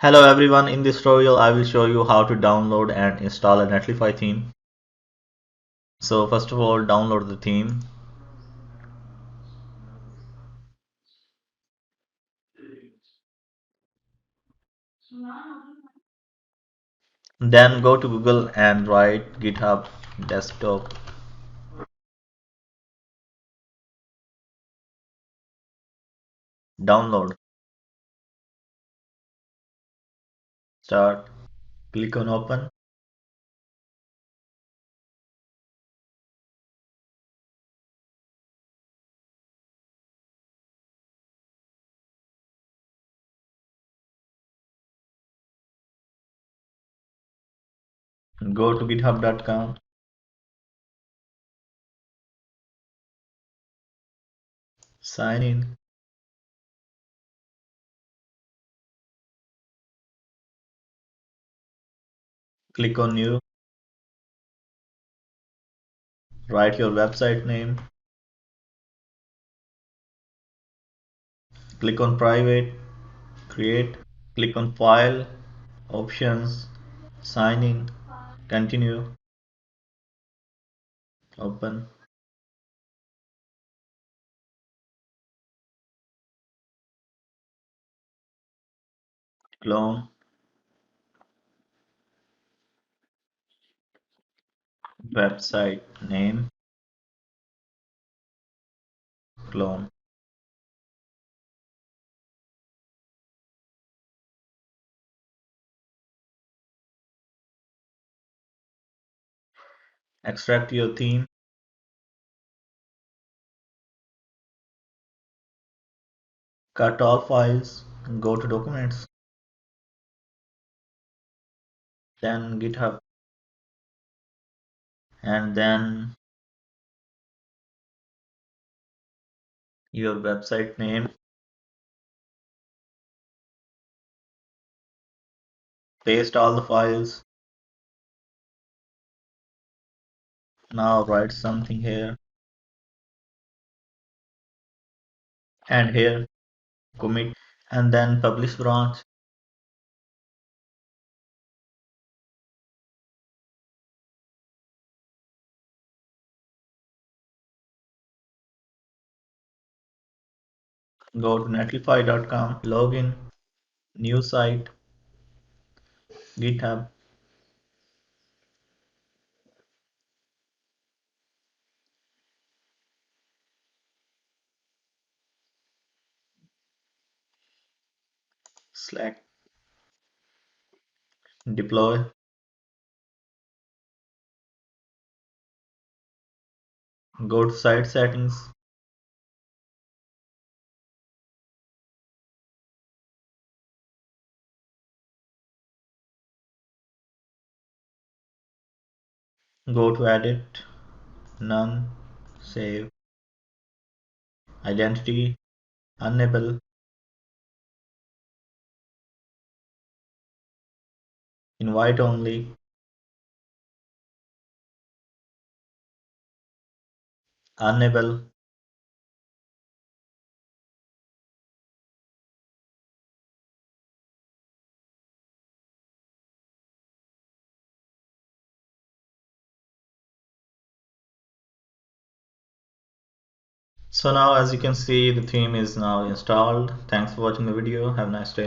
Hello everyone, in this tutorial I will show you how to download and install a Netlify theme. So first of all, download the theme. Then go to Google and write GitHub desktop. Download. Start. Click on open. Go to github.com. Sign in. Click on new. Write your website name. Click on private. Create. Click on file. Options. Sign in. Continue. Open. Clone. Website name. Clone. Extract your theme. Cut all files. Go to documents. Then GitHub. And then your website name. Paste all the files. Now write something here and here. Commit. And then publish branch. Go to netlify.com. Login. New site. GitHub. Slack. Deploy. Go to site settings. Go to edit. None. Save. Identity. Enable. Invite only. Enable. So now as you can see, the theme is now installed. Thanks for watching the video. Have a nice day.